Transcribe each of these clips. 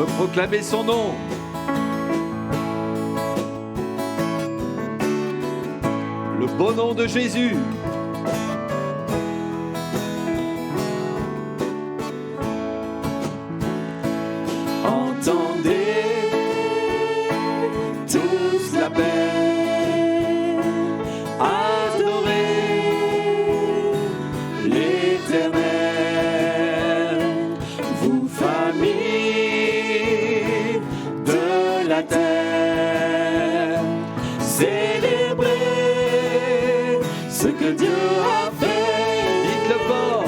peut proclamer son nom. Le beau nom de Jésus. Entendez tous l'appel, adorez l'Éternel, vous familles de la terre, célébrez ce que Dieu a fait. Dites-le fort,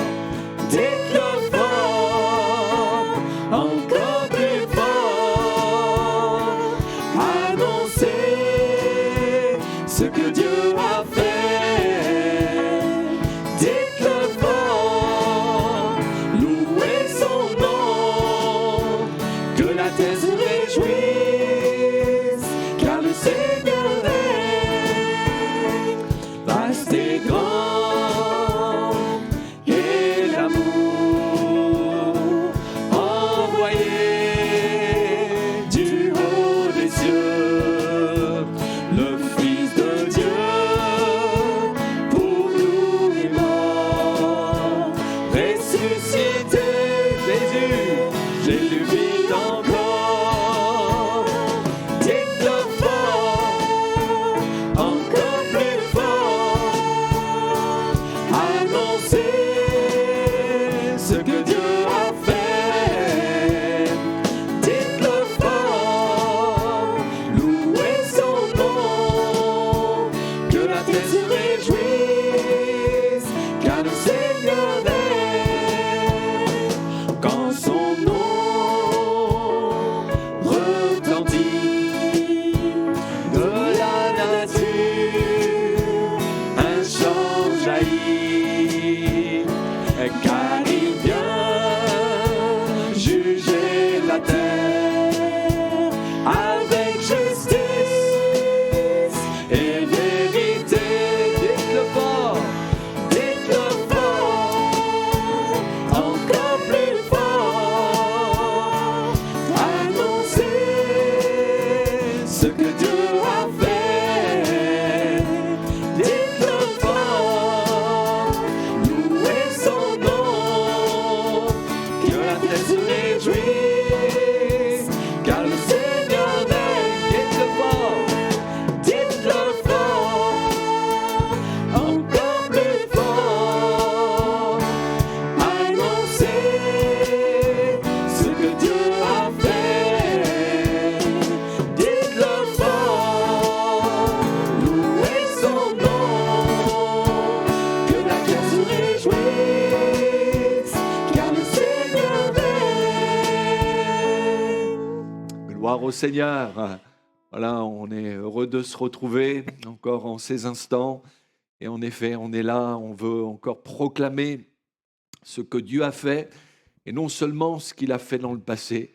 dites-le fort, encore plus fort. Annoncez ce que Dieu a fait. Dites-le fort, louez son nom, que la terre se réjouisse, car le Seigneur est vaste et grand, et l'amour envoyé du haut des cieux, le Fils de Dieu pour nous est mort, ressuscité Jésus, Jésus vit encore. Dites-le fort, encore plus fort, annoncez ce que Dieu a fait. Dites-le fort, louez son nom, que la terre se réjouisse, car le Seigneur est. Quand son nom retentit de la nature, un chant jaillit, car il vient juger la terre avec justice et vérité. Dites-le fort, encore plus fort, annoncez ce que Dieu a fait. Dites-le fort, louez son nom, que la terre se réjouisse, car le Seigneur règne. Dites-le fort, encore plus fort, annoncez ce que Dieu a fait. Dites-le fort, louez son nom, que la terre se réjouisse, car le Seigneur est. Gloire au Seigneur. Voilà, on est heureux de se retrouver encore en ces instants. Et en effet, on est là, on veut encore proclamer ce que Dieu a fait, et non seulement ce qu'il a fait dans le passé,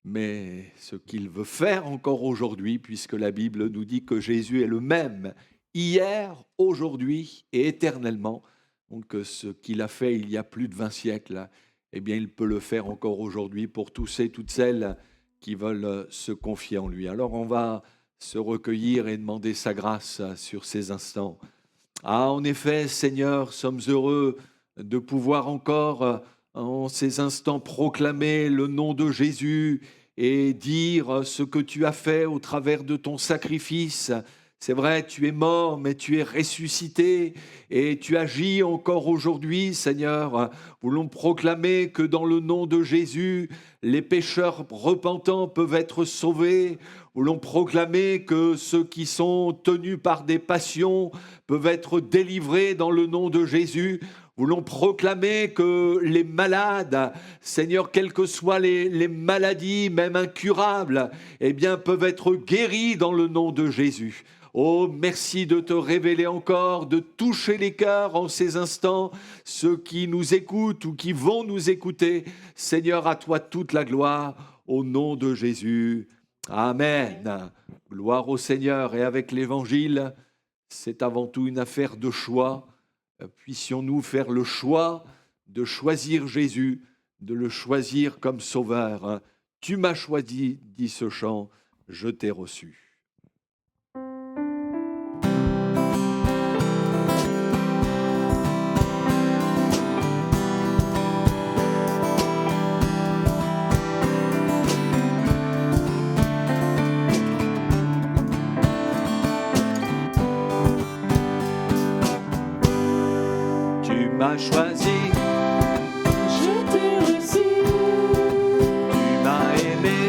mais ce qu'il veut faire encore aujourd'hui, puisque la Bible nous dit que Jésus est le même hier, aujourd'hui et éternellement. Donc ce qu'il a fait il y a plus de 20 siècles, eh bien il peut le faire encore aujourd'hui pour tous et toutes celles qui veulent se confier en lui. Alors on va se recueillir et demander sa grâce sur ces instants. Ah, en effet, Seigneur, sommes heureux de pouvoir encore en ces instants proclamer le nom de Jésus et dire ce que tu as fait au travers de ton sacrifice. C'est vrai, tu es mort, mais tu es ressuscité et tu agis encore aujourd'hui, Seigneur. Voulons proclamer que dans le nom de Jésus, les pécheurs repentants peuvent être sauvés. Voulons proclamer que ceux qui sont tenus par des passions peuvent être délivrés dans le nom de Jésus. Voulons proclamer que les malades, Seigneur, quelles que soient les maladies, même incurables, eh bien, peuvent être guéris dans le nom de Jésus. Oh, merci de te révéler encore, de toucher les cœurs en ces instants, ceux qui nous écoutent ou qui vont nous écouter. Seigneur, à toi toute la gloire, au nom de Jésus. Amen. Gloire au Seigneur. Et avec l'Évangile, c'est avant tout une affaire de choix. Puissions-nous faire le choix de choisir Jésus, de le choisir comme sauveur. Tu m'as choisi, dit ce chant, je t'ai reçu. Tu m'as choisi, Je t'ai reçu, tu m'as aimé,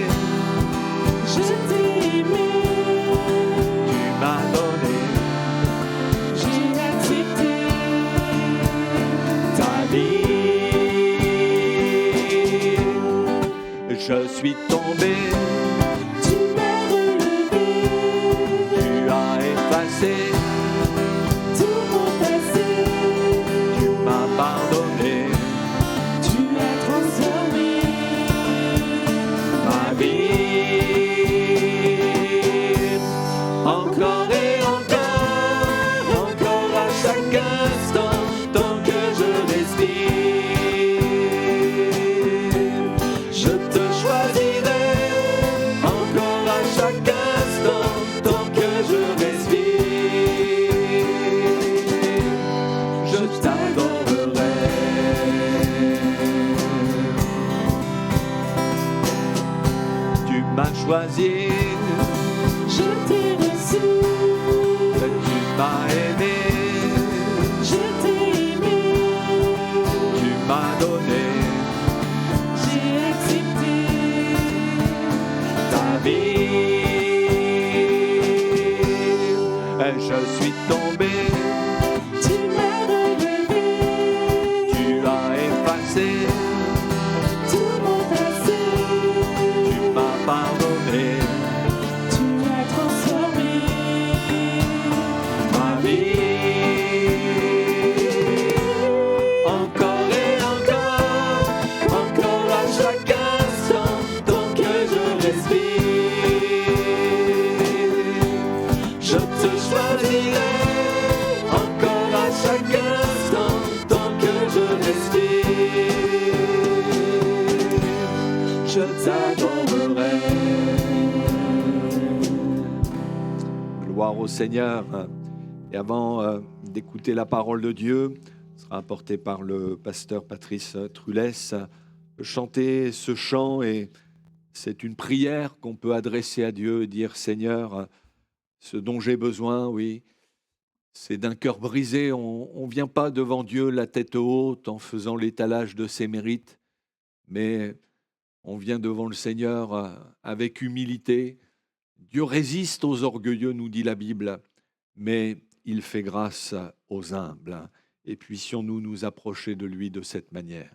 je t'ai aimé, tu m'as donné j'ai accepté ta vie. Je suis tombé, tu m'as relevé, tu as effacé, tout mon passé, tu m'as pardonné tu as transformé ma vie. Encore et encore à chaque instant, tant que je respire, je te choisirai. Encore à chaque instant, tant que je respire, je t'adorerai. Tu m'as choisi, je t'ai reçu, tu m'as aimé, je t'ai aimé, tu m'as donné j'ai accepté ta vie. Et je suis tombé, tu m'as relevé, tu as effacé, tout mon passé, tu m'as pardonné tu as transformé ma vie. Encore et encore à chaque instant, tant que je respire, je te choisirai. Encore à chaque instant, tant que je respire, je t'adorerai. Gloire au Seigneur. Et avant d'écouter la parole de Dieu, sera apportée par le pasteur Patrice Trulès, chanter ce chant, et c'est une prière qu'on peut adresser à Dieu et dire: Seigneur, ce dont j'ai besoin, oui, c'est d'un cœur brisé. On ne vient pas devant Dieu la tête haute en faisant l'étalage de ses mérites, mais on vient devant le Seigneur avec humilité. Dieu résiste aux orgueilleux, nous dit la Bible, mais il fait grâce aux humbles. Et puissions-nous nous approcher de lui de cette manière.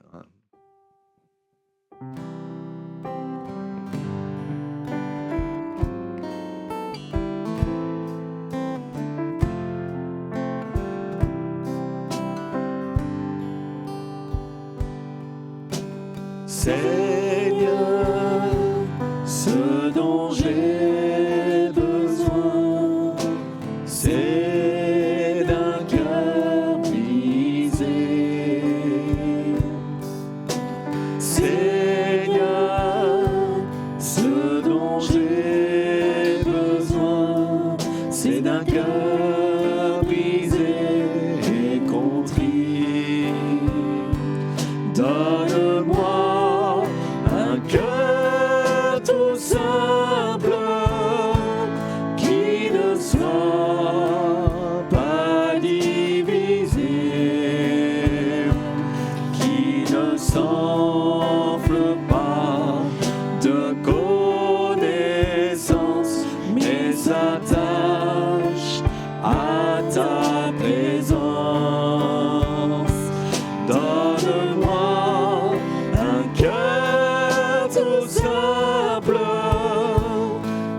Seigneur, ce dont j'ai besoin, c'est d'un cœur brisé. Seigneur, ce dont j'ai besoin, c'est d'un cœur brisé et contrit. Donne-moi un cœur tout simple qui ne soit pas divisé, qui ne s'enfle pas de connaissance, mais s'attache à ta présence. Donne-moi un cœur tout simple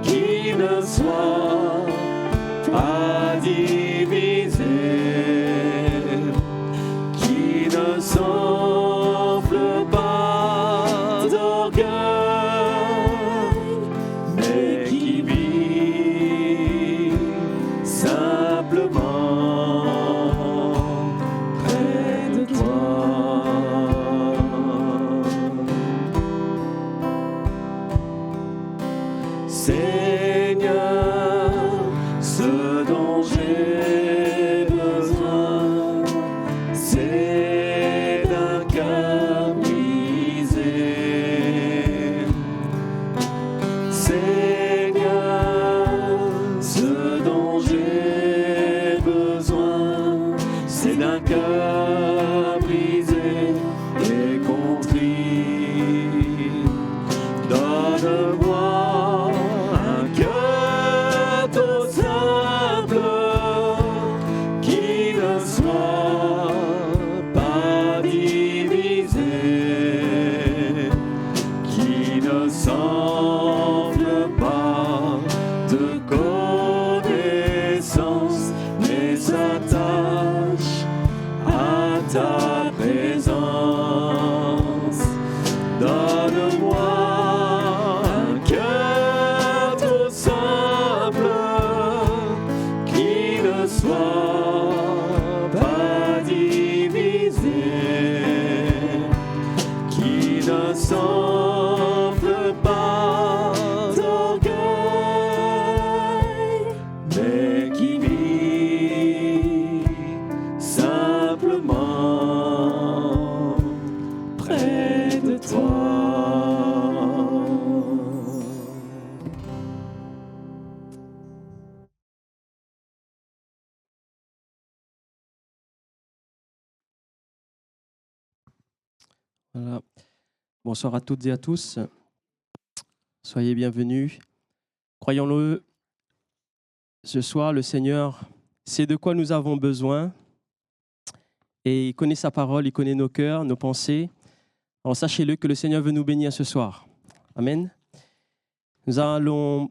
qui ne soit pas divisé, qui ne s'enfle pas d'orgueil, mais qui vit simplement près de toi. Ce dont j'ai besoin, c'est d'un cœur brisé. Seigneur, ce dont j'ai besoin, c'est d'un cœur brisé et contrit. Donne-moi un cœur tout simple qui ne soit pas divisé, qui ne s'enfle pas de connaissance, mais s'attache à ta présence. Donne-moi un cœur tout simple qui ne soit pas divisé, qui ne s'enfle pas d'orgueil, mais qui vit simplement près de toi. Voilà. Bonsoir à toutes et à tous. Soyez bienvenus. Croyons-le, ce soir, le Seigneur sait de quoi nous avons besoin et il connaît sa parole, il connaît nos cœurs, nos pensées. Alors sachez-le que le Seigneur veut nous bénir ce soir. Amen. Nous allons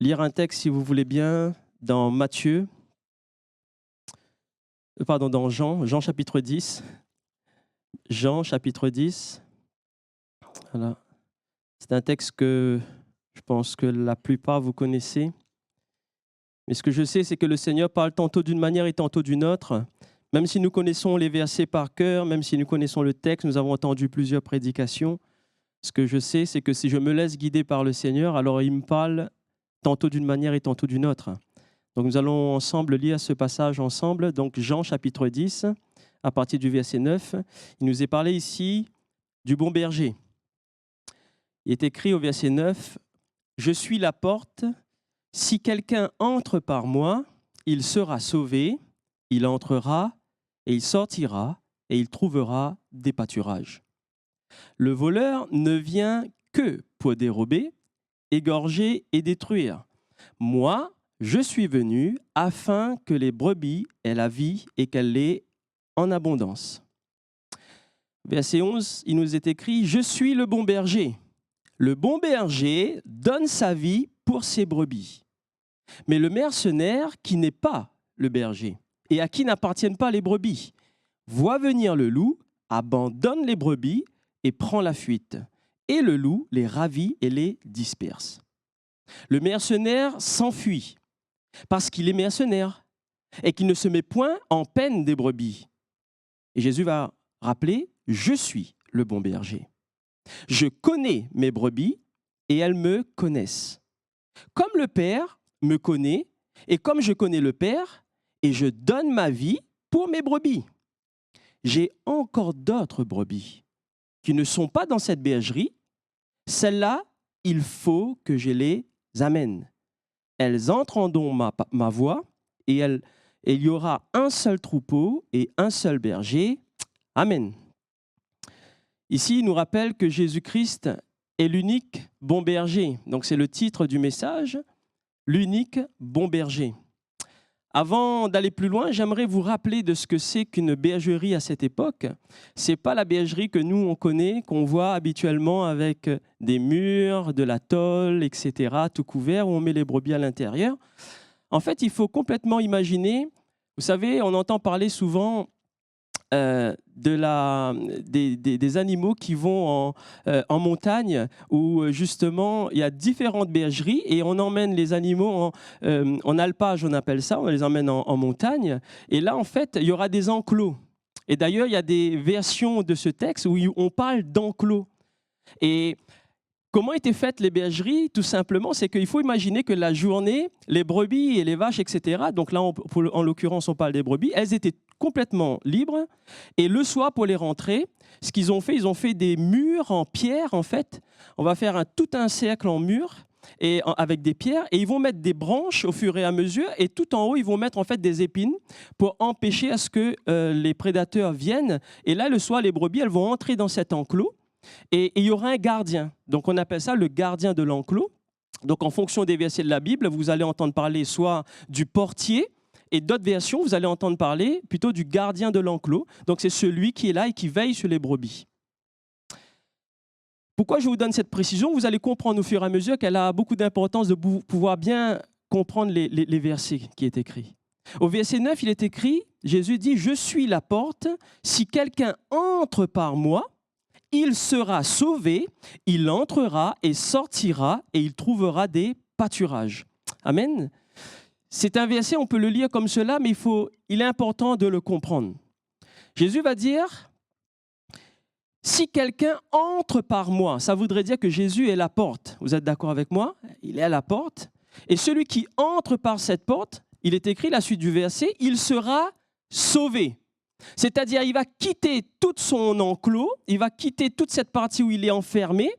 lire un texte, si vous voulez bien, dans dans Jean chapitre 10. Jean chapitre 10. Voilà. C'est un texte que je pense que la plupart vous connaissez. Mais ce que je sais, c'est que le Seigneur parle tantôt d'une manière et tantôt d'une autre. Même si nous connaissons les versets par cœur, même si nous connaissons le texte, nous avons entendu plusieurs prédications. Ce que je sais, c'est que si je me laisse guider par le Seigneur, alors il me parle tantôt d'une manière et tantôt d'une autre. Donc nous allons ensemble lire ce passage ensemble. Donc Jean chapitre 10, à partir du verset 9. Il nous est parlé ici du bon berger. Il est écrit au verset 9, « Je suis la porte, si quelqu'un entre par moi, il sera sauvé, il entrera et il sortira et il trouvera des pâturages. Le voleur ne vient que pour dérober, égorger et détruire. Moi, je suis venu afin que les brebis aient la vie et qu'elle l'ait en abondance. » Verset 11, il nous est écrit « Je suis le bon berger. Le bon berger donne sa vie pour ses brebis. Mais le mercenaire qui n'est pas le berger et à qui n'appartiennent pas les brebis, voit venir le loup, abandonne les brebis et prend la fuite. Et le loup les ravit et les disperse. Le mercenaire s'enfuit parce qu'il est mercenaire et qu'il ne se met point en peine des brebis. Et Jésus va rappeler, « Je suis le bon berger. Je connais mes brebis et elles me connaissent. Comme le Père me connaît et comme je connais le Père, et je donne ma vie pour mes brebis. J'ai encore d'autres brebis qui ne sont pas dans cette bergerie. Celles-là, il faut que je les amène. Elles entendront ma voix et il y aura un seul troupeau et un seul berger. Amen. » Ici, il nous rappelle que Jésus-Christ est l'unique bon berger. Donc, c'est le titre du message, l'unique bon berger. Avant d'aller plus loin, j'aimerais vous rappeler de ce que c'est qu'une bergerie à cette époque. Ce n'est pas la bergerie que nous, on connaît, qu'on voit habituellement avec des murs, de la tôle, etc., tout couvert, où on met les brebis à l'intérieur. En fait, il faut complètement imaginer, vous savez, on entend parler souvent des animaux qui vont en montagne où justement il y a différentes bergeries et on emmène les animaux en alpage, on appelle ça, on les emmène en montagne et là en fait il y aura des enclos. Et d'ailleurs il y a des versions de ce texte où on parle d'enclos. Et Comment étaient faites les bergeries? Tout simplement, c'est qu'il faut imaginer que la journée, les brebis et les vaches, etc., donc là, en l'occurrence, on parle des brebis, elles étaient complètement libres. Et le soir, pour les rentrer, ce qu'ils ont fait, ils ont fait des murs en pierre, en fait. On va faire tout un cercle en mur avec des pierres, et ils vont mettre des branches au fur et à mesure, et tout en haut, ils vont mettre en fait des épines pour empêcher à ce que les prédateurs viennent. Et là, le soir, les brebis, elles vont entrer dans cet enclos, et il y aura un gardien. Donc, on appelle ça le gardien de l'enclos. Donc, en fonction des versets de la Bible, vous allez entendre parler soit du portier, et d'autres versions, vous allez entendre parler plutôt du gardien de l'enclos. Donc, c'est celui qui est là et qui veille sur les brebis. Pourquoi je vous donne cette précision? Vous allez comprendre au fur et à mesure qu'elle a beaucoup d'importance de pouvoir bien comprendre les versets qui est écrits. Au verset 9, il est écrit, Jésus dit, « Je suis la porte, si quelqu'un entre par moi, il sera sauvé, il entrera et sortira et il trouvera des pâturages. » Amen. C'est un verset, on peut le lire comme cela, mais il est important de le comprendre. Jésus va dire, si quelqu'un entre par moi, ça voudrait dire que Jésus est la porte. Vous êtes d'accord avec moi? Il est à la porte. Et celui qui entre par cette porte, il est écrit la suite du verset, il sera sauvé. C'est-à-dire, il va quitter tout son enclos, il va quitter toute cette partie où il est enfermé,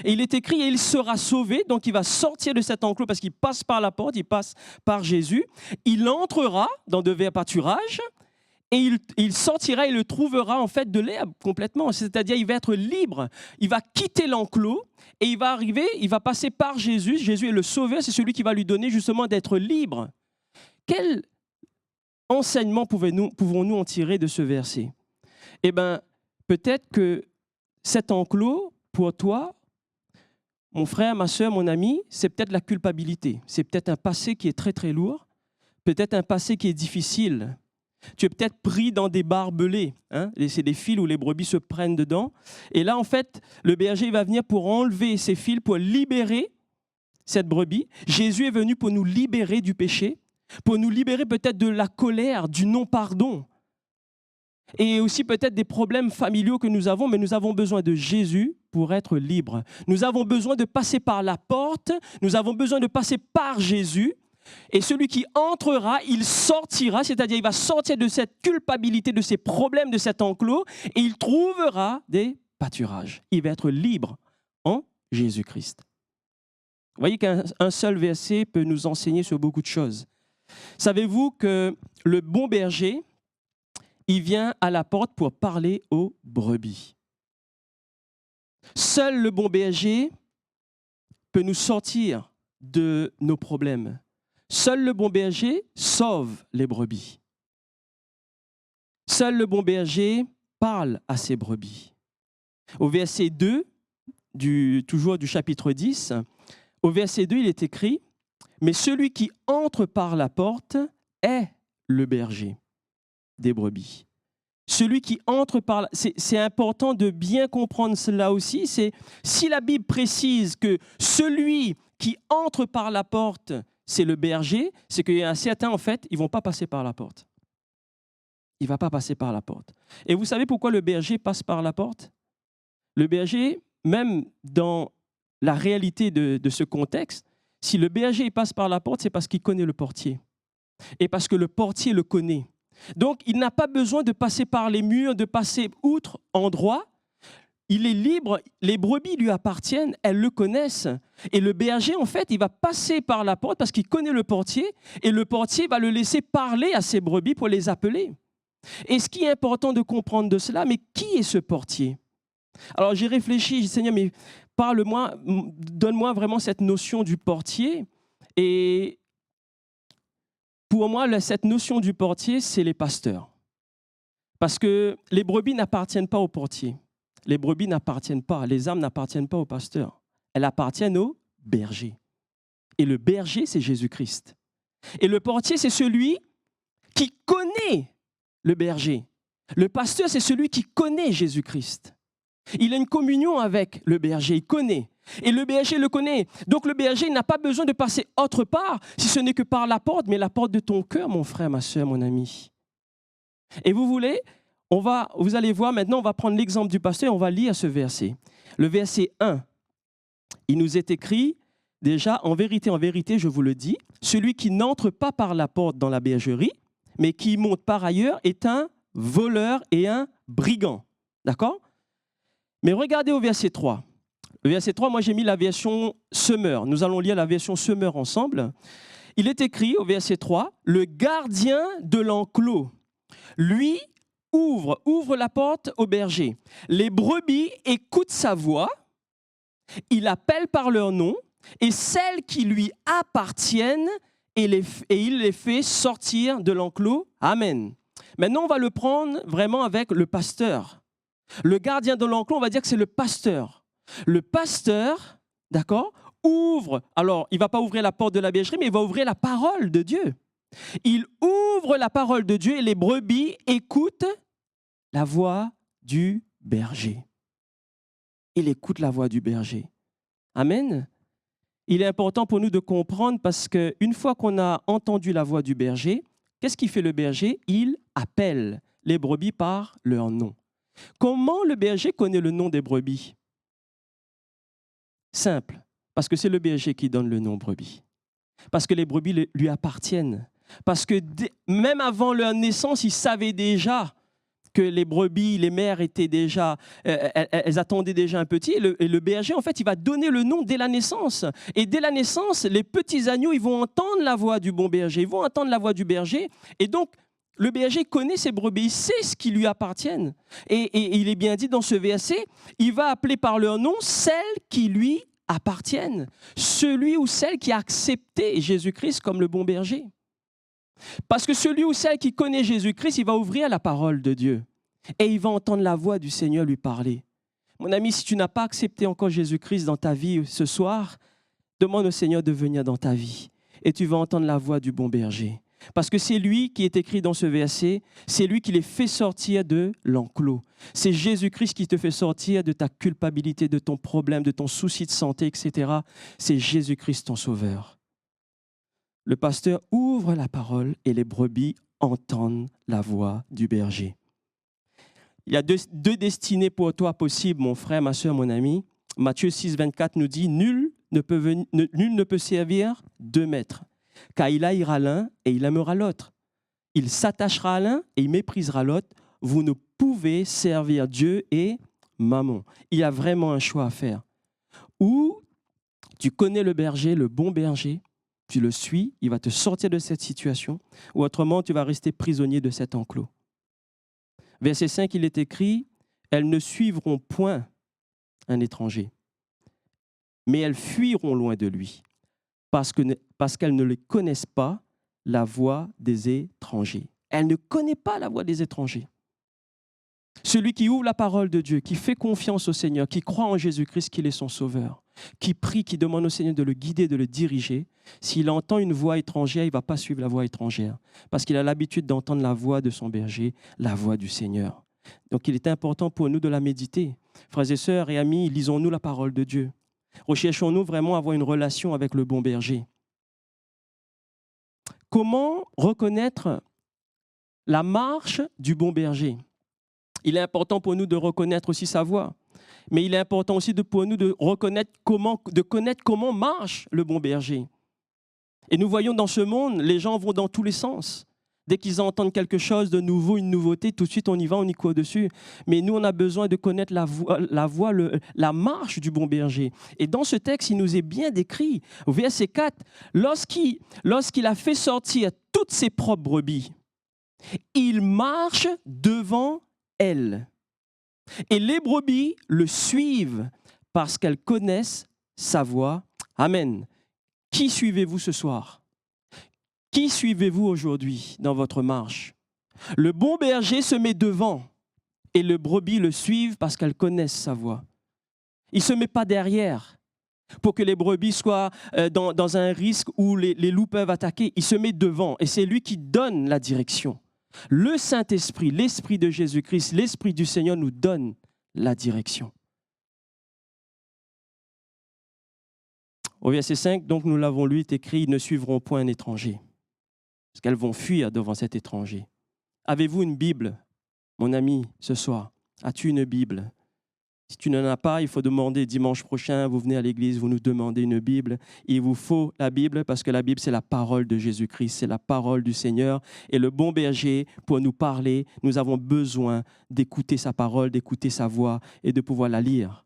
et il est écrit, et il sera sauvé, donc il va sortir de cet enclos parce qu'il passe par la porte, il passe par Jésus, il entrera dans de verts pâturages, et il sortira et le trouvera en fait de l'herbe complètement, c'est-à-dire il va être libre, il va quitter l'enclos, et il va arriver, il va passer par Jésus, Jésus est le sauveur, c'est celui qui va lui donner justement d'être libre. Quel enseignement pouvons-nous en tirer de ce verset? Eh bien, peut-être que cet enclos, pour toi, mon frère, ma soeur, mon ami, c'est peut-être la culpabilité. C'est peut-être un passé qui est très, très lourd. Peut-être un passé qui est difficile. Tu es peut-être pris dans des barbelés. Hein? C'est des fils où les brebis se prennent dedans. Et là, en fait, le berger va venir pour enlever ces fils, pour libérer cette brebis. Jésus est venu pour nous libérer du péché, pour nous libérer peut-être de la colère, du non-pardon. Et aussi peut-être des problèmes familiaux que nous avons, mais nous avons besoin de Jésus pour être libres. Nous avons besoin de passer par la porte, nous avons besoin de passer par Jésus, et celui qui entrera, il sortira, c'est-à-dire il va sortir de cette culpabilité, de ces problèmes, de cet enclos, et il trouvera des pâturages. Il va être libre en Jésus-Christ. Vous voyez qu'un seul verset peut nous enseigner sur beaucoup de choses. Savez-vous que le bon berger, il vient à la porte pour parler aux brebis. Seul le bon berger peut nous sortir de nos problèmes. Seul le bon berger sauve les brebis. Seul le bon berger parle à ses brebis. Au verset 2, toujours du chapitre 10, au verset 2, il est écrit « Mais celui qui entre par la porte est le berger des brebis. » Celui qui entre par là, c'est important de bien comprendre cela aussi. Si la Bible précise que celui qui entre par la porte, c'est le berger, c'est qu'il y a certains, en fait, ils ne vont pas passer par la porte. Il ne va pas passer par la porte. Et vous savez pourquoi le berger passe par la porte? Le berger, même dans la réalité de ce contexte, si le berger passe par la porte, c'est parce qu'il connaît le portier. Et parce que le portier le connaît. Donc, il n'a pas besoin de passer par les murs, de passer outre endroit. Il est libre, les brebis lui appartiennent, elles le connaissent. Et le berger, en fait, il va passer par la porte parce qu'il connaît le portier et le portier va le laisser parler à ses brebis pour les appeler. Et ce qui est important de comprendre de cela, mais qui est ce portier? Alors, j'ai réfléchi, j'ai dit, Seigneur, mais parle-moi, donne-moi vraiment cette notion du portier. Et pour moi, cette notion du portier, c'est les pasteurs. Parce que les brebis n'appartiennent pas au portier. Les brebis n'appartiennent pas, les âmes n'appartiennent pas au pasteur. Elles appartiennent au berger. Et le berger, c'est Jésus-Christ. Et le portier, c'est celui qui connaît le berger. Le pasteur, c'est celui qui connaît Jésus-Christ. Il a une communion avec le berger, il connaît. Et le berger le connaît. Donc le berger n'a pas besoin de passer autre part, si ce n'est que par la porte, mais la porte de ton cœur, mon frère, ma soeur, mon ami. Et vous voulez, vous allez voir maintenant, on va prendre l'exemple du pasteur et on va lire ce verset. Le verset 1, il nous est écrit, déjà, en vérité, je vous le dis, celui qui n'entre pas par la porte dans la bergerie, mais qui y monte par ailleurs, est un voleur et un brigand. D'accord? Mais regardez au verset 3. Le verset 3, moi j'ai mis la version Semeur. Nous allons lire la version Semeur ensemble. Il est écrit au verset 3, « Le gardien de l'enclos, lui, ouvre la porte au berger. Les brebis écoutent sa voix, il appelle par leur nom, et celles qui lui appartiennent, et il les fait sortir de l'enclos. Amen. » Maintenant, on va le prendre vraiment avec le pasteur. Le gardien de l'enclos, on va dire que c'est le pasteur. Le pasteur, d'accord, ouvre, alors il ne va pas ouvrir la porte de la bergerie, mais il va ouvrir la parole de Dieu. Il ouvre la parole de Dieu et les brebis écoutent la voix du berger. Il écoute la voix du berger. Amen. Il est important pour nous de comprendre parce qu'une fois qu'on a entendu la voix du berger, qu'est-ce qu'il fait le berger? Il appelle les brebis par leur nom. Comment le berger connaît le nom des brebis? Simple, parce que c'est le berger qui donne le nom aux brebis. Parce que les brebis lui appartiennent. Parce que même avant leur naissance, il savait déjà que les brebis, les mères étaient déjà, elles attendaient déjà un petit. Et le berger, en fait, il va donner le nom dès la naissance. Et dès la naissance, les petits agneaux, ils vont entendre la voix du bon berger. Ils vont entendre la voix du berger. Et donc, le berger connaît ses brebis, il sait ce qui lui appartiennent. Et il est bien dit dans ce verset, il va appeler par leur nom celles qui lui appartiennent. Celui ou celle qui a accepté Jésus-Christ comme le bon berger. Parce que celui ou celle qui connaît Jésus-Christ, il va ouvrir la parole de Dieu. Et il va entendre la voix du Seigneur lui parler. Mon ami, si tu n'as pas accepté encore Jésus-Christ dans ta vie ce soir, demande au Seigneur de venir dans ta vie. Et tu vas entendre la voix du bon berger. Parce que c'est lui qui est écrit dans ce verset, c'est lui qui les fait sortir de l'enclos. C'est Jésus-Christ qui te fait sortir de ta culpabilité, de ton problème, de ton souci de santé, etc. C'est Jésus-Christ ton sauveur. Le pasteur ouvre la parole et les brebis entendent la voix du berger. Il y a deux destinées pour toi possibles, mon frère, ma soeur, mon ami. Matthieu 6, 24 nous dit « Nul ne peut servir deux maîtres. Car il haïra l'un et il aimera l'autre. Il s'attachera à l'un et il méprisera l'autre. Vous ne pouvez servir Dieu et Mammon. » Il y a vraiment un choix à faire. Ou tu connais le berger, le bon berger, tu le suis, il va te sortir de cette situation, ou autrement tu vas rester prisonnier de cet enclos. Verset 5, il est écrit « Elles ne suivront point un étranger, mais elles fuiront loin de lui. » Parce qu'elles ne les connaissent pas, la voix des étrangers. Elle ne connaît pas la voix des étrangers. Celui qui ouvre la parole de Dieu, qui fait confiance au Seigneur, qui croit en Jésus-Christ qu'il est son sauveur, qui prie, qui demande au Seigneur de le guider, de le diriger, s'il entend une voix étrangère, il ne va pas suivre la voix étrangère, parce qu'il a l'habitude d'entendre la voix de son berger, la voix du Seigneur. Donc il est important pour nous de la méditer. Frères et sœurs et amis, lisons-nous la parole de Dieu. Recherchons-nous vraiment à avoir une relation avec le bon berger. Comment reconnaître la marche du bon berger? Il est important pour nous de reconnaître aussi sa voix, mais il est important aussi pour nous de connaître comment marche le bon berger. Et nous voyons dans ce monde, les gens vont dans tous les sens. Dès qu'ils entendent quelque chose de nouveau, une nouveauté, tout de suite on y va, on y court dessus. Mais nous, on a besoin de connaître la marche du bon berger. Et dans ce texte, il nous est bien décrit, au verset 4, lorsqu'il a fait sortir toutes ses propres brebis, il marche devant elles. Et les brebis le suivent parce qu'elles connaissent sa voix. Amen. Qui suivez-vous ce soir? Qui suivez-vous aujourd'hui dans votre marche? Le bon berger se met devant et les brebis le suivent parce qu'elles connaissent sa voix. Il ne se met pas derrière pour que les brebis soient dans un risque où les loups peuvent attaquer. Il se met devant et c'est lui qui donne la direction. Le Saint-Esprit, l'Esprit de Jésus-Christ, l'Esprit du Seigneur nous donne la direction. Au verset 5, donc nous l'avons lu, est écrit, ils ne suivront point un étranger. Parce qu'elles vont fuir devant cet étranger. Avez-vous une Bible, mon ami, ce soir? As-tu une Bible? Si tu n'en as pas, il faut demander dimanche prochain, vous venez à l'église, vous nous demandez une Bible. Il vous faut la Bible parce que la Bible, c'est la parole de Jésus-Christ, c'est la parole du Seigneur. Et le bon berger, pour nous parler, nous avons besoin d'écouter sa parole, d'écouter sa voix et de pouvoir la lire.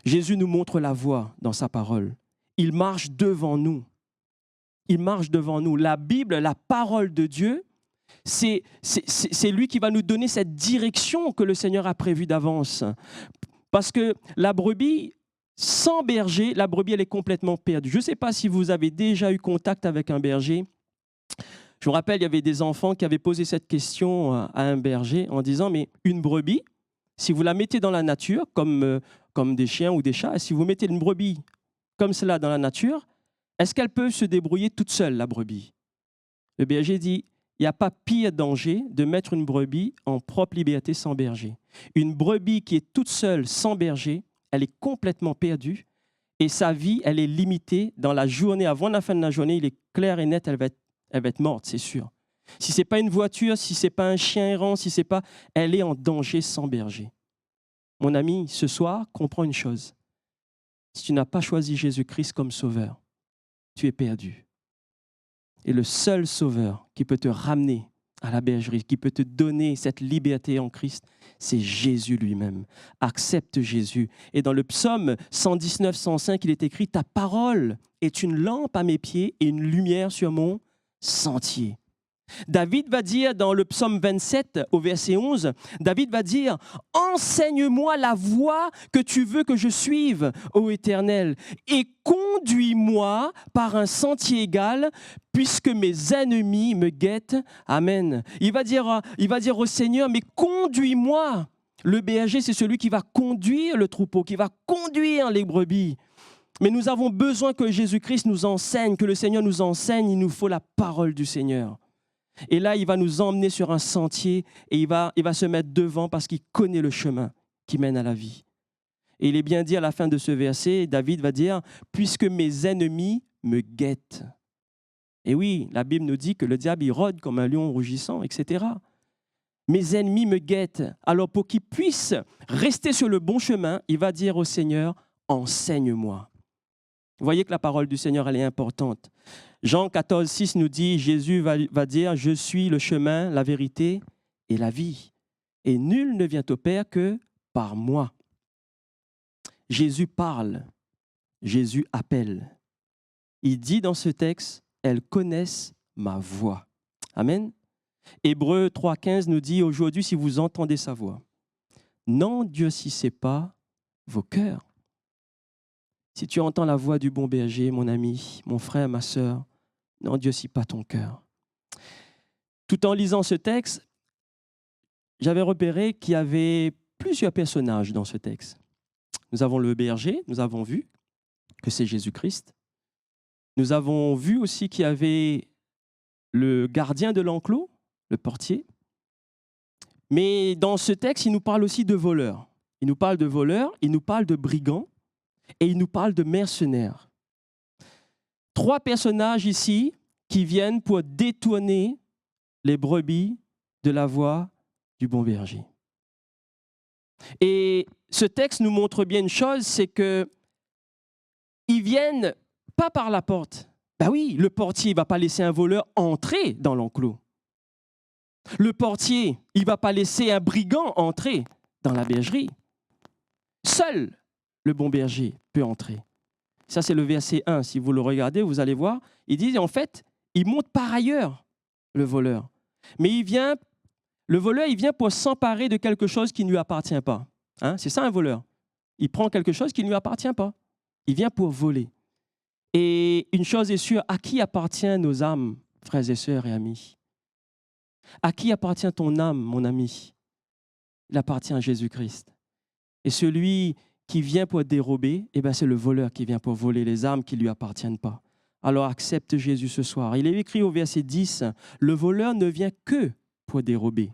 Jésus nous montre la voie dans sa parole. Il marche devant nous. Il marche devant nous. La Bible, la parole de Dieu, c'est lui qui va nous donner cette direction que le Seigneur a prévue d'avance. Parce que la brebis, sans berger, la brebis, elle est complètement perdue. Je ne sais pas si vous avez déjà eu contact avec un berger. Je me rappelle, il y avait des enfants qui avaient posé cette question à un berger en disant, mais une brebis, si vous la mettez dans la nature, comme des chiens ou des chats, et si vous mettez une brebis comme cela dans la nature, est-ce qu'elle peut se débrouiller toute seule, la brebis? Le berger dit, il n'y a pas pire danger de mettre une brebis en propre liberté sans berger. Une brebis qui est toute seule sans berger, elle est complètement perdue et sa vie, elle est limitée. Dans la journée, avant la fin de la journée, il est clair et net, elle va être morte, c'est sûr. Si ce n'est pas une voiture, si ce n'est pas un chien errant, si c'est pas, elle est en danger sans berger. Mon ami, ce soir, comprends une chose. Si tu n'as pas choisi Jésus-Christ comme sauveur, tu es perdu. Et le seul sauveur qui peut te ramener à la bergerie, qui peut te donner cette liberté en Christ, c'est Jésus lui-même. Accepte Jésus. Et dans le psaume 119, 105, il est écrit « Ta parole est une lampe à mes pieds et une lumière sur mon sentier. » David va dire dans le psaume 27 au verset 11, David va dire « Enseigne-moi la voie que tu veux que je suive, ô Éternel, et conduis-moi par un sentier égal, puisque mes ennemis me guettent. » Amen. Il va dire au Seigneur « Mais conduis-moi ». Le berger, c'est celui qui va conduire le troupeau, qui va conduire les brebis. Mais nous avons besoin que Jésus-Christ nous enseigne, que le Seigneur nous enseigne. Il nous faut la parole du Seigneur. Et là, il va nous emmener sur un sentier et il va se mettre devant parce qu'il connaît le chemin qui mène à la vie. Et il est bien dit à la fin de ce verset, David va dire « Puisque mes ennemis me guettent ». Et oui, la Bible nous dit que le diable, il rôde comme un lion rugissant, etc. Mes ennemis me guettent. Alors pour qu'ils puissent rester sur le bon chemin, il va dire au Seigneur « Enseigne-moi ». Vous voyez que la parole du Seigneur, elle est importante. Jean 14, 6 nous dit, Jésus va dire, « Je suis le chemin, la vérité et la vie. Et nul ne vient au Père que par moi. » Jésus parle, Jésus appelle. Il dit dans ce texte, « Elles connaissent ma voix. » Amen. Hébreux 3, 15 nous dit, « Aujourd'hui, si vous entendez sa voix, n'endurcissez pas vos cœurs. » Si tu entends la voix du bon berger, mon ami, mon frère, ma sœur, n'endurcis pas ton cœur. Tout en lisant ce texte, j'avais repéré qu'il y avait plusieurs personnages dans ce texte. Nous avons le berger, nous avons vu que c'est Jésus-Christ. Nous avons vu aussi qu'il y avait le gardien de l'enclos, le portier. Mais dans ce texte, il nous parle aussi de voleurs. Il nous parle de voleurs, il nous parle de brigands. Et il nous parle de mercenaires. 3 personnages ici qui viennent pour détourner les brebis de la voie du bon berger. Et ce texte nous montre bien une chose, c'est qu'ils viennent pas par la porte. Ben oui, le portier ne va pas laisser un voleur entrer dans l'enclos. Le portier, il ne va pas laisser un brigand entrer dans la bergerie. Seul le bon berger peut entrer. Ça, c'est le verset 1. Si vous le regardez, vous allez voir, il dit, en fait, il monte par ailleurs, le voleur. Mais le voleur, il vient pour s'emparer de quelque chose qui ne lui appartient pas. Hein? C'est ça, un voleur. Il prend quelque chose qui ne lui appartient pas. Il vient pour voler. Et une chose est sûre, à qui appartiennent nos âmes, frères et sœurs et amis? À qui appartient ton âme, mon ami? Il appartient à Jésus-Christ. Et celui qui vient pour dérober, c'est le voleur qui vient pour voler les âmes qui ne lui appartiennent pas. Alors accepte Jésus ce soir. Il est écrit au verset 10, « Le voleur ne vient que pour dérober,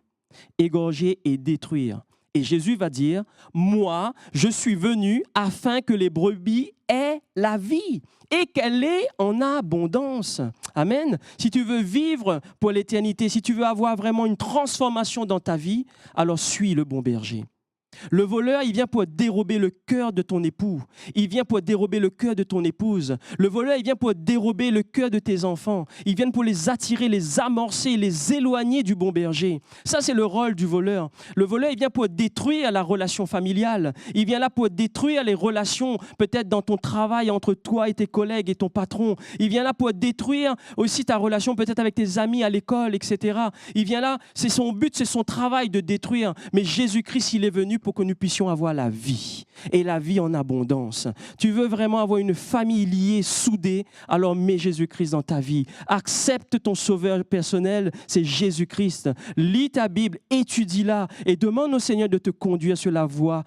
égorger et détruire. » Et Jésus va dire, « Moi, je suis venu afin que les brebis aient la vie et qu'elle ait en abondance. » Amen. Si tu veux vivre pour l'éternité, si tu veux avoir vraiment une transformation dans ta vie, alors suis le bon berger. Le voleur, il vient pour dérober le cœur de ton époux. Il vient pour dérober le cœur de ton épouse. Le voleur, il vient pour dérober le cœur de tes enfants. Il vient pour les attirer, les amorcer, les éloigner du bon berger. Ça, c'est le rôle du voleur. Le voleur, il vient pour détruire la relation familiale. Il vient là pour détruire les relations, peut-être dans ton travail, entre toi et tes collègues et ton patron. Il vient là pour détruire aussi ta relation, peut-être avec tes amis à l'école, etc. Il vient là, c'est son but, c'est son travail de détruire. Mais Jésus-Christ, il est venu pour que nous puissions avoir la vie, et la vie en abondance. Tu veux vraiment avoir une famille liée, soudée, alors mets Jésus-Christ dans ta vie. Accepte ton sauveur personnel, c'est Jésus-Christ. Lis ta Bible, étudie-la, et demande au Seigneur de te conduire sur la voie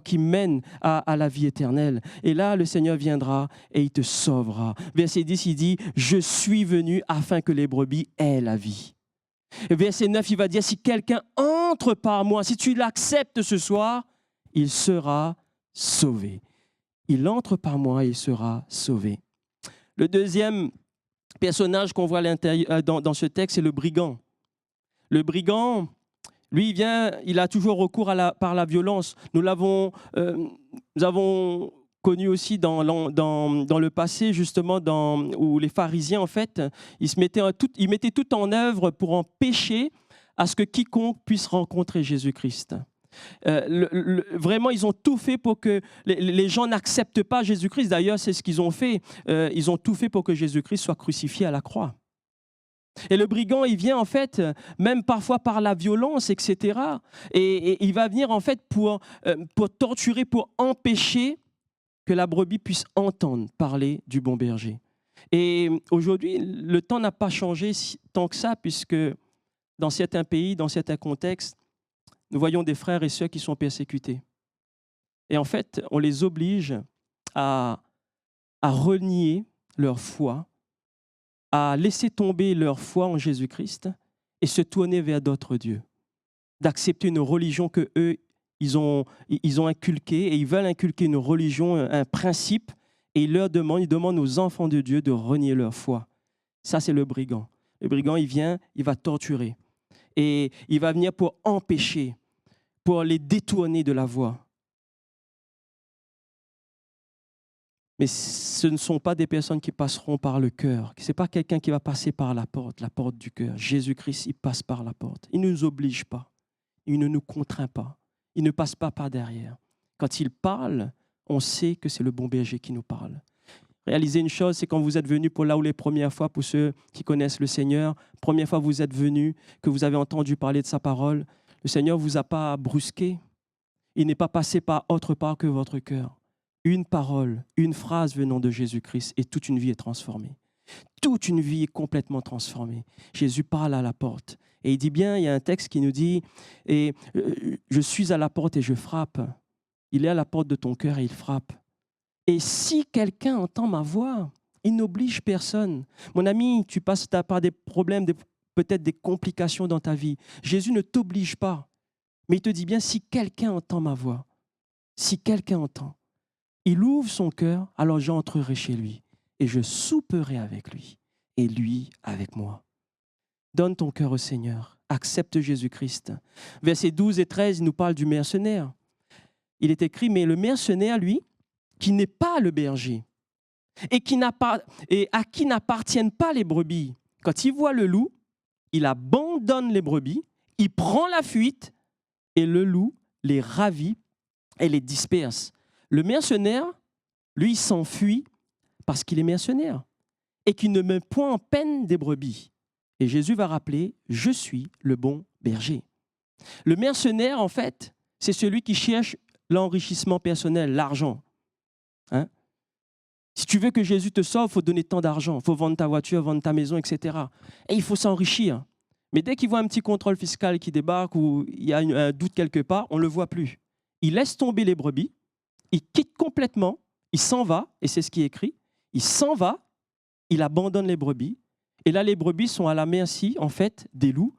qui mène à la vie éternelle. Et là, le Seigneur viendra et il te sauvera. Verset 10, il dit, « Je suis venu afin que les brebis aient la vie. » Verset 9, il va dire, si quelqu'un entre par moi, si tu l'acceptes ce soir, il sera sauvé. Il entre par moi et il sera sauvé. Le deuxième personnage qu'on voit à l'intérieur, dans ce texte, c'est le brigand. Le brigand, lui, il a toujours recours par la violence. Nous avons connu aussi dans le passé, justement, où les pharisiens, en fait, ils mettaient tout en œuvre pour empêcher à ce que quiconque puisse rencontrer Jésus-Christ. Vraiment, ils ont tout fait pour que les gens n'acceptent pas Jésus-Christ. D'ailleurs, c'est ce qu'ils ont fait. Ils ont tout fait pour que Jésus-Christ soit crucifié à la croix. Et le brigand, il vient en fait, même parfois par la violence, etc. Et il va venir en fait pour torturer, pour empêcher que la brebis puisse entendre parler du bon berger. Et aujourd'hui, le temps n'a pas changé tant que ça, puisque dans certains pays, dans certains contextes, nous voyons des frères et sœurs qui sont persécutés. Et en fait, on les oblige à renier leur foi, à laisser tomber leur foi en Jésus-Christ et se tourner vers d'autres dieux, d'accepter une religion que eux ils ont inculquée, et ils veulent inculquer une religion, un principe, et ils demandent aux enfants de Dieu de renier leur foi. Ça, c'est le brigand. Le brigand, il vient, il va torturer. Et il va venir pour empêcher, pour les détourner de la voie. Mais ce ne sont pas des personnes qui passeront par le cœur. Ce n'est pas quelqu'un qui va passer par la porte du cœur. Jésus-Christ, il passe par la porte. Il ne nous oblige pas. Il ne nous contraint pas. Il ne passe pas par derrière. Quand il parle, on sait que c'est le bon berger qui nous parle. Réalisez une chose, c'est quand vous êtes venu pour là où les premières fois, pour ceux qui connaissent le Seigneur, première fois vous êtes venu, que vous avez entendu parler de sa parole, le Seigneur ne vous a pas brusqué. Il n'est pas passé par autre part que votre cœur. Une parole, une phrase venant de Jésus-Christ et toute une vie est transformée. Toute une vie est complètement transformée. Jésus parle à la porte. Et il dit bien, il y a un texte qui nous dit « Et je suis à la porte et je frappe. Il est à la porte de ton cœur et il frappe. Et si quelqu'un entend ma voix, il n'oblige personne. » Mon ami, tu passes par des problèmes, peut-être des complications dans ta vie. Jésus ne t'oblige pas. Mais il te dit bien, si quelqu'un entend ma voix, si quelqu'un entend, il ouvre son cœur, alors j'entrerai chez lui et je souperai avec lui et lui avec moi. Donne ton cœur au Seigneur, accepte Jésus-Christ. Versets 12 et 13, il nous parle du mercenaire. Il est écrit, mais le mercenaire, lui, qui n'est pas le berger et à qui n'appartiennent pas les brebis, quand il voit le loup, il abandonne les brebis, il prend la fuite et le loup les ravit et les disperse. Le mercenaire, lui, s'enfuit parce qu'il est mercenaire et qu'il ne met point en peine des brebis. Et Jésus va rappeler, je suis le bon berger. Le mercenaire, en fait, c'est celui qui cherche l'enrichissement personnel, l'argent. Hein? Si tu veux que Jésus te sauve, il faut donner tant d'argent, il faut vendre ta voiture, vendre ta maison, etc. Et il faut s'enrichir. Mais dès qu'il voit un petit contrôle fiscal qui débarque ou il y a un doute quelque part, on ne le voit plus. Il laisse tomber les brebis, il quitte complètement, il s'en va, et c'est ce qui est écrit, il s'en va, il abandonne les brebis, et là les brebis sont à la merci, en fait, des loups,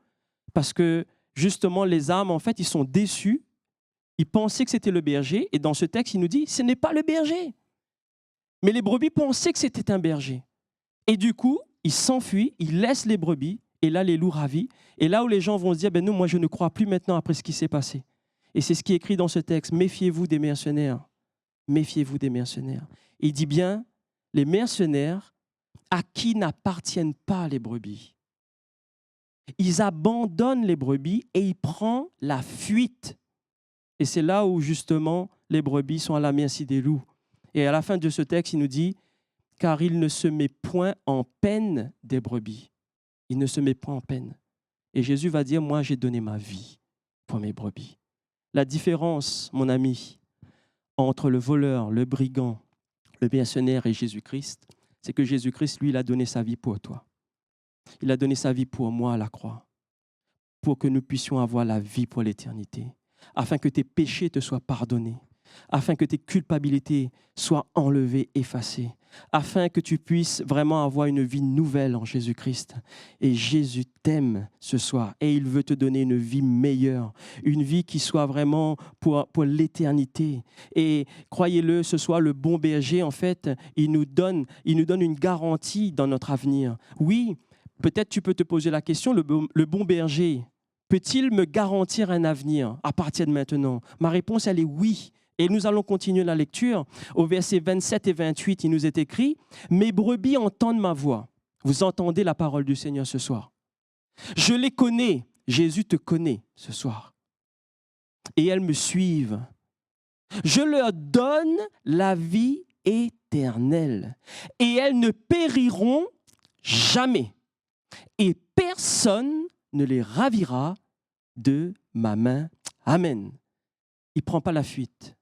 parce que justement les âmes, en fait, ils sont déçus, ils pensaient que c'était le berger, et dans ce texte, il nous dit, ce n'est pas le berger. Mais les brebis pensaient que c'était un berger. Et du coup, ils s'enfuient, ils laissent les brebis, et là les loups ravis, et là où les gens vont se dire, ben non, moi je ne crois plus maintenant après ce qui s'est passé. Et c'est ce qui est écrit dans ce texte. Méfiez-vous des mercenaires. Méfiez-vous des mercenaires. Il dit bien, les mercenaires à qui n'appartiennent pas les brebis. Ils abandonnent les brebis et ils prennent la fuite. Et c'est là où justement les brebis sont à la merci des loups. Et à la fin de ce texte, il nous dit, car il ne se met point en peine des brebis. Il ne se met point en peine. Et Jésus va dire, moi j'ai donné ma vie pour mes brebis. La différence, mon ami, entre le voleur, le brigand, le mercenaire et Jésus-Christ, c'est que Jésus-Christ, lui, il a donné sa vie pour toi. Il a donné sa vie pour moi à la croix, pour que nous puissions avoir la vie pour l'éternité, afin que tes péchés te soient pardonnés, afin que tes culpabilités soient enlevées, effacées, afin que tu puisses vraiment avoir une vie nouvelle en Jésus-Christ. Et Jésus t'aime ce soir et il veut te donner une vie meilleure, une vie qui soit vraiment pour l'éternité. Et croyez-le, ce soir, le bon berger, en fait, il nous donne une garantie dans notre avenir. Oui, peut-être tu peux te poser la question, le bon berger, peut-il me garantir un avenir à partir de maintenant? Ma réponse, elle est oui. Et nous allons continuer la lecture. Au verset 27 et 28, il nous est écrit « Mes brebis entendent ma voix ». Vous entendez la parole du Seigneur ce soir. Je les connais. Jésus te connaît ce soir. Et elles me suivent. Je leur donne la vie éternelle. Et elles ne périront jamais. Et personne ne les ravira de ma main. Amen. Il ne prend pas la fuite.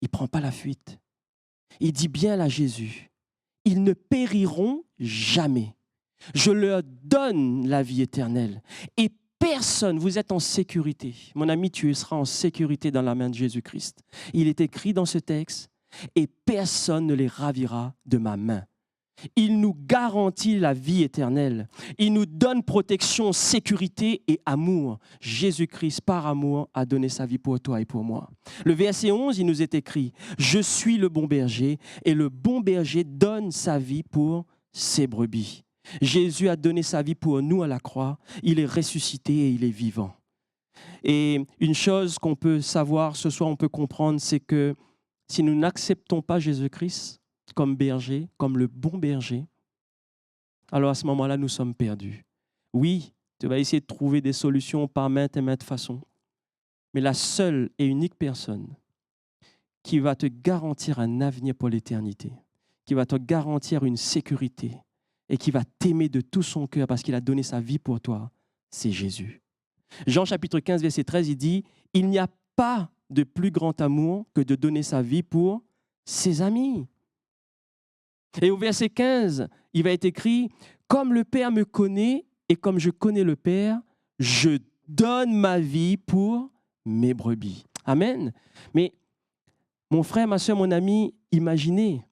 Il ne prend pas la fuite. Il dit bien à Jésus, ils ne périront jamais. Je leur donne la vie éternelle. Et personne, vous êtes en sécurité. Mon ami, tu seras en sécurité dans la main de Jésus-Christ. Il est écrit dans ce texte, et personne ne les ravira de ma main. Il nous garantit la vie éternelle. Il nous donne protection, sécurité et amour. Jésus-Christ, par amour, a donné sa vie pour toi et pour moi. Le verset 11, il nous est écrit « Je suis le bon berger et le bon berger donne sa vie pour ses brebis. » Jésus a donné sa vie pour nous à la croix. Il est ressuscité et il est vivant. Et une chose qu'on peut savoir ce soir, on peut comprendre, c'est que si nous n'acceptons pas Jésus-Christ, comme berger, comme le bon berger, alors à ce moment-là, nous sommes perdus. Oui, tu vas essayer de trouver des solutions par maintes et maintes façons, mais la seule et unique personne qui va te garantir un avenir pour l'éternité, qui va te garantir une sécurité et qui va t'aimer de tout son cœur parce qu'il a donné sa vie pour toi, c'est Jésus. Jean chapitre 15, verset 13, il dit « Il n'y a pas de plus grand amour que de donner sa vie pour ses amis. » Et au verset 15, il va être écrit « Comme le Père me connaît et comme je connais le Père, je donne ma vie pour mes brebis. » Amen. Mais mon frère, ma soeur, mon ami, imaginez,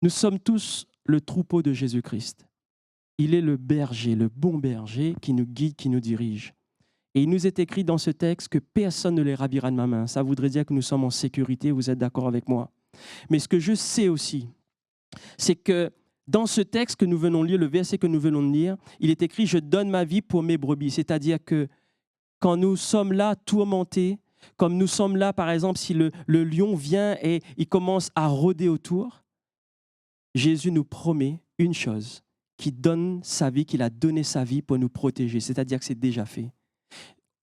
nous sommes tous le troupeau de Jésus-Christ. Il est le berger, le bon berger qui nous guide, qui nous dirige. Et il nous est écrit dans ce texte que personne ne les ravira de ma main. Ça voudrait dire que nous sommes en sécurité, vous êtes d'accord avec moi. Mais ce que je sais aussi, c'est que dans ce texte que nous venons de lire, le verset que nous venons de lire, il est écrit « Je donne ma vie pour mes brebis ». C'est-à-dire que quand nous sommes là tourmentés, comme nous sommes là, par exemple, si le lion vient et il commence à rôder autour, Jésus nous promet une chose, qu'il donne sa vie, qu'il a donné sa vie pour nous protéger. C'est-à-dire que c'est déjà fait.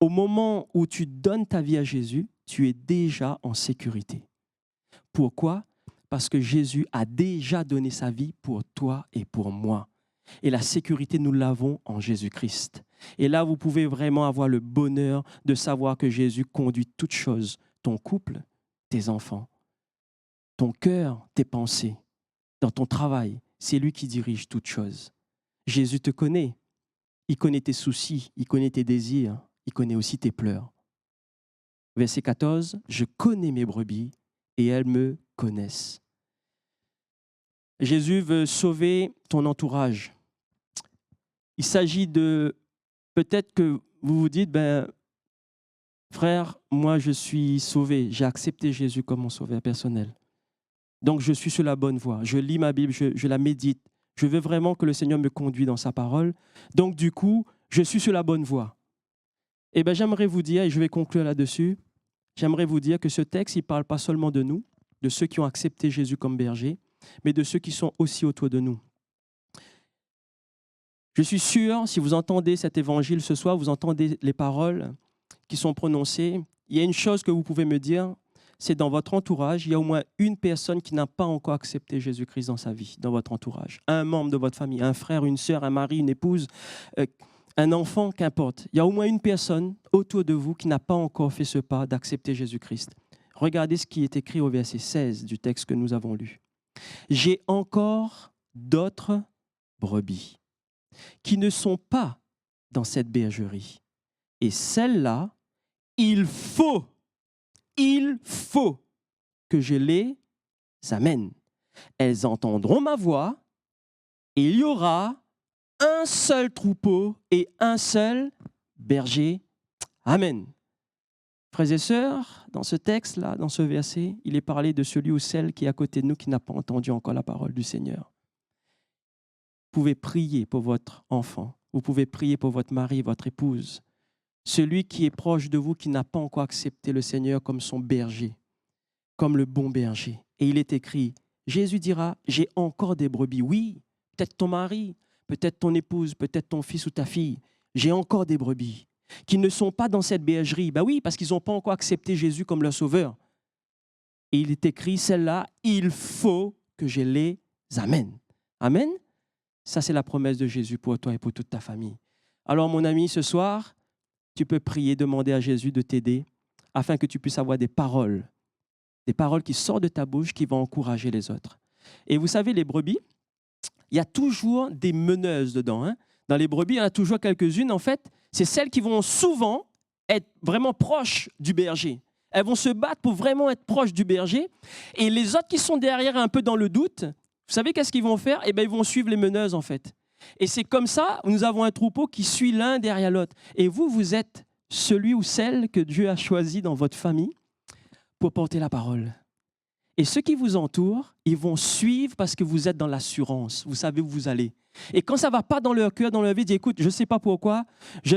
Au moment où tu donnes ta vie à Jésus, tu es déjà en sécurité. Pourquoi ? Parce que Jésus a déjà donné sa vie pour toi et pour moi. Et la sécurité, nous l'avons en Jésus-Christ. Et là, vous pouvez vraiment avoir le bonheur de savoir que Jésus conduit toutes choses. Ton couple, tes enfants, ton cœur, tes pensées, dans ton travail, c'est lui qui dirige toutes choses. Jésus te connaît. Il connaît tes soucis, il connaît tes désirs, il connaît aussi tes pleurs. Verset 14, « Je connais mes brebis et elles me connaissent. » Jésus veut sauver ton entourage. Il s'agit de, peut-être que vous vous dites, frère, moi je suis sauvé, j'ai accepté Jésus comme mon sauveur personnel. Donc je suis sur la bonne voie, je lis ma Bible, je la médite, je veux vraiment que le Seigneur me conduise dans sa parole. Donc du coup, je suis sur la bonne voie. Eh bien j'aimerais vous dire, et je vais conclure là-dessus, j'aimerais vous dire que ce texte, il ne parle pas seulement de nous, de ceux qui ont accepté Jésus comme berger, mais de ceux qui sont aussi autour de nous. Je suis sûr, si vous entendez cet évangile ce soir, vous entendez les paroles qui sont prononcées, il y a une chose que vous pouvez me dire, c'est dans votre entourage, il y a au moins une personne qui n'a pas encore accepté Jésus-Christ dans sa vie, dans votre entourage. Un membre de votre famille, un frère, une sœur, un mari, une épouse, un enfant, qu'importe. Il y a au moins une personne autour de vous qui n'a pas encore fait ce pas d'accepter Jésus-Christ. Regardez ce qui est écrit au verset 16 du texte que nous avons lu. « J'ai encore d'autres brebis qui ne sont pas dans cette bergerie. Et celles-là, il faut que je les amène. Elles entendront ma voix et il y aura un seul troupeau et un seul berger. Amen. » Frères et sœurs, dans ce texte-là, dans ce verset, il est parlé de celui ou celle qui est à côté de nous qui n'a pas entendu encore la parole du Seigneur. Vous pouvez prier pour votre enfant, vous pouvez prier pour votre mari, votre épouse, celui qui est proche de vous qui n'a pas encore accepté le Seigneur comme son berger, comme le bon berger. Et il est écrit, Jésus dira, j'ai encore des brebis. Oui, peut-être ton mari, peut-être ton épouse, peut-être ton fils ou ta fille, j'ai encore des brebis qui ne sont pas dans cette bergerie. Ben oui, parce qu'ils n'ont pas encore accepté Jésus comme leur sauveur. Et il est écrit, celle-là, il faut que je les amène. Amen. Ça, c'est la promesse de Jésus pour toi et pour toute ta famille. Alors, mon ami, ce soir, tu peux prier, demander à Jésus de t'aider afin que tu puisses avoir des paroles qui sortent de ta bouche qui vont encourager les autres. Et vous savez, les brebis, il y a toujours des meneuses dedans. Hein. Dans les brebis, il y en a toujours quelques-unes. En fait, c'est celles qui vont souvent être vraiment proches du berger. Elles vont se battre pour vraiment être proches du berger. Et les autres qui sont derrière un peu dans le doute, vous savez qu'est-ce qu'ils vont faire? Eh bien, ils vont suivre les meneuses, en fait. Et c'est comme ça, nous avons un troupeau qui suit l'un derrière l'autre. Et vous, vous êtes celui ou celle que Dieu a choisi dans votre famille pour porter la parole. Et ceux qui vous entourent, ils vont suivre parce que vous êtes dans l'assurance. Vous savez où vous allez. Et quand ça ne va pas dans leur cœur, dans leur vie, dis, écoute, je ne sais pas pourquoi,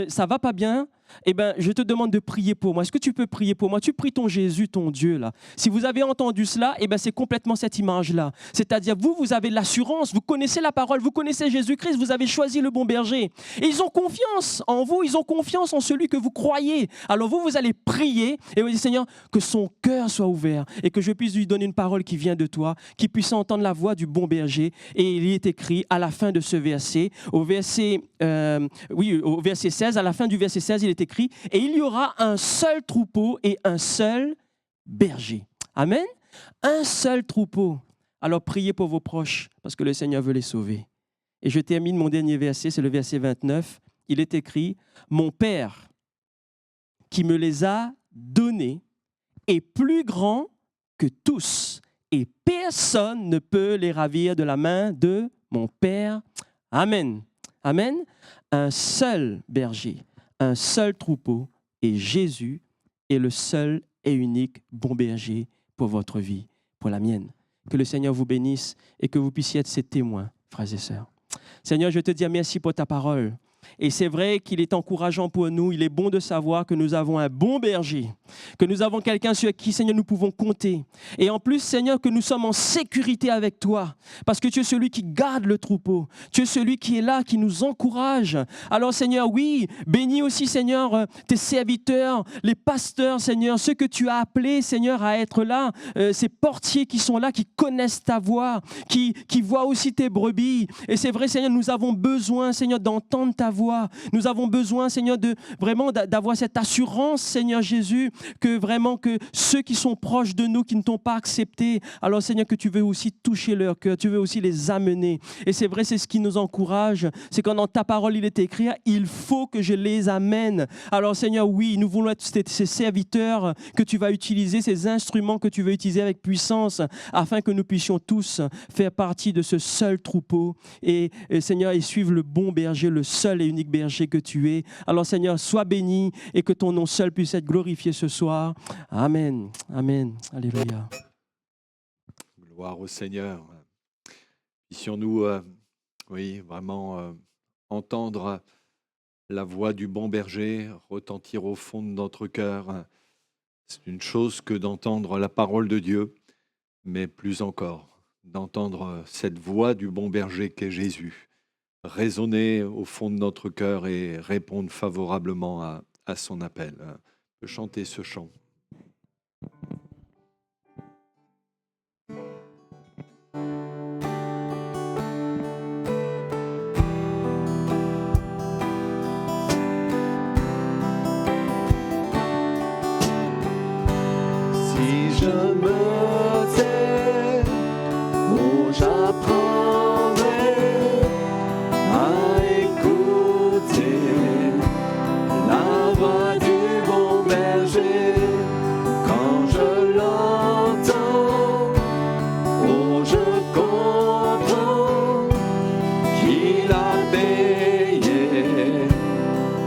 ça ne va pas bien, eh ben, je te demande de prier pour moi. Est-ce que tu peux prier pour moi? Tu pries ton Jésus, ton Dieu, là. Si vous avez entendu cela, eh ben, c'est complètement cette image-là. C'est-à-dire, vous avez l'assurance, vous connaissez la parole, vous connaissez Jésus-Christ, vous avez choisi le bon berger. Et ils ont confiance en vous, ils ont confiance en celui que vous croyez. Alors vous allez prier et vous dites, Seigneur, que son cœur soit ouvert et que je puisse lui donner une parole qui vient de toi, qu'il puisse entendre la voix du bon berger. Et il est écrit à la fin de ce verset, au verset 16, à la fin du verset 16, il est écrit, et il y aura un seul troupeau et un seul berger. Amen. Un seul troupeau. Alors priez pour vos proches, parce que le Seigneur veut les sauver. Et je termine mon dernier verset, c'est le verset 29. Il est écrit, mon Père qui me les a donnés est plus grand que tous, et personne ne peut les ravir de la main de mon Père. Amen. Amen. Un seul berger, un seul troupeau, et Jésus est le seul et unique bon berger pour votre vie, pour la mienne. Que le Seigneur vous bénisse et que vous puissiez être ses témoins, frères et sœurs. Seigneur, je te dis merci pour ta parole. Et c'est vrai qu'il est encourageant pour nous, il est bon de savoir que nous avons un bon berger, que nous avons quelqu'un sur qui, Seigneur, nous pouvons compter. Et en plus, Seigneur, que nous sommes en sécurité avec toi, parce que tu es celui qui garde le troupeau, tu es celui qui est là, qui nous encourage. Alors, Seigneur, oui, bénis aussi, Seigneur, tes serviteurs, les pasteurs, Seigneur, ceux que tu as appelés, Seigneur, à être là, ces portiers qui sont là, qui connaissent ta voix, qui voient aussi tes brebis. Et c'est vrai, Seigneur, nous avons besoin, Seigneur, d'entendre ta voix. Nous avons besoin, Seigneur, d'avoir cette assurance, Seigneur Jésus, que vraiment que ceux qui sont proches de nous, qui ne t'ont pas accepté, alors Seigneur, que tu veux aussi toucher leur cœur, tu veux aussi les amener. Et c'est vrai, c'est ce qui nous encourage, c'est quand dans ta parole, il est écrit, il faut que je les amène. Alors Seigneur, oui, nous voulons être ces serviteurs que tu vas utiliser, ces instruments que tu veux utiliser avec puissance, afin que nous puissions tous faire partie de ce seul troupeau et Seigneur, et suivre le bon berger, le seul et unique berger que tu es. Alors Seigneur, sois béni et que ton nom seul puisse être glorifié ce soir. Amen. Amen. Alléluia. Gloire au Seigneur. Puissions-nous, oui, vraiment entendre la voix du bon berger retentir au fond de notre cœur. C'est une chose que d'entendre la parole de Dieu, mais plus encore, d'entendre cette voix du bon berger qu'est Jésus résonner au fond de notre cœur et répondre favorablement à son appel. On peut chanter ce chant. Si je me tais, oh, j'apprendrai à écouter la voix du bon berger. Quand je l'entends, oh, je comprends qu'il a payé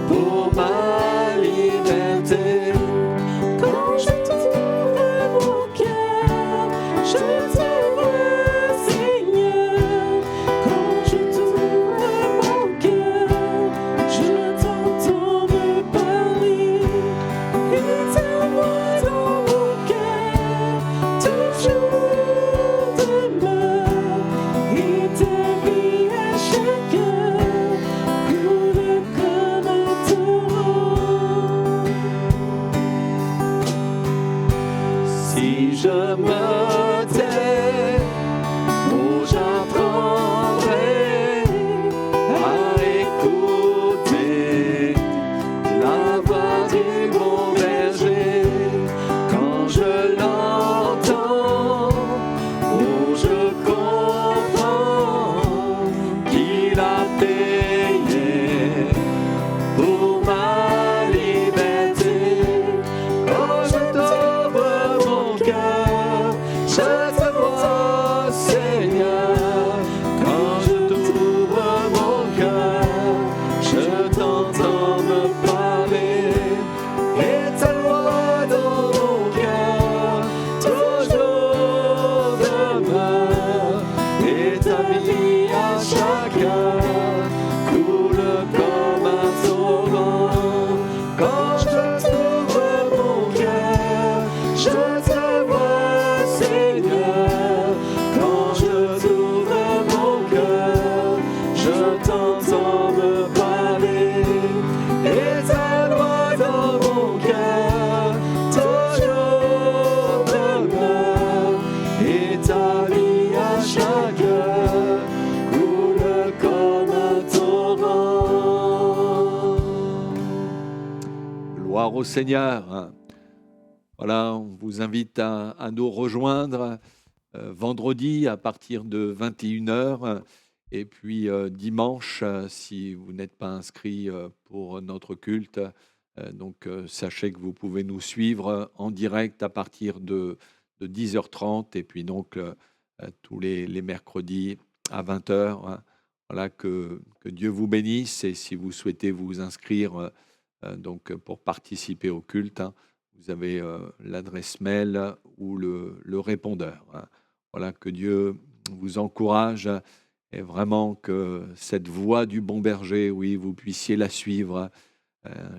pour ma liberté. Quand je t'ouvre mon cœur, je te vois, Seigneur. Quand je t'ouvre mon cœur, je t'entends me parler. Et ta voix dans mon cœur, toujours demeure. Et ta vie à chaque heure coule comme un torrent. Si je me tais, oh, j'apprendrai à écouter la voix du bon berger. Quand je l'entends, oh, je comprends qu'il a payé pour ma liberté. Quand je t'ouvre mon cœur, je te vois, Seigneur. Quand je t'ouvre mon cœur, je t'entends me parler. Et ta loi dans mon cœur, toujours demeure. Et ta vie à chaque heure coule comme un torrent. Quand je t'ouvre mon cœur, je te vois, Seigneur. Quand je t'ouvre mon cœur, je t'entends me parler. Et ta loi dans mon cœur, toujours demeure. Et ta vie à chaque heure coule comme un torrent. Gloire au Seigneur. Voilà, on vous invite à nous rejoindre vendredi à partir de 21h et puis dimanche, si vous n'êtes pas inscrit pour notre culte. Donc sachez que vous pouvez nous suivre en direct à partir de 10h30 et puis donc tous les mercredis à 20h. Voilà, que Dieu vous bénisse et si vous souhaitez vous inscrire donc pour participer au culte, vous avez l'adresse mail ou le répondeur. Voilà, que Dieu vous encourage et vraiment que cette voix du bon berger, oui, vous puissiez la suivre.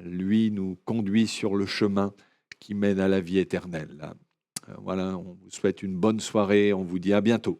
Lui nous conduit sur le chemin qui mène à la vie éternelle. Voilà, on vous souhaite une bonne soirée, on vous dit à bientôt.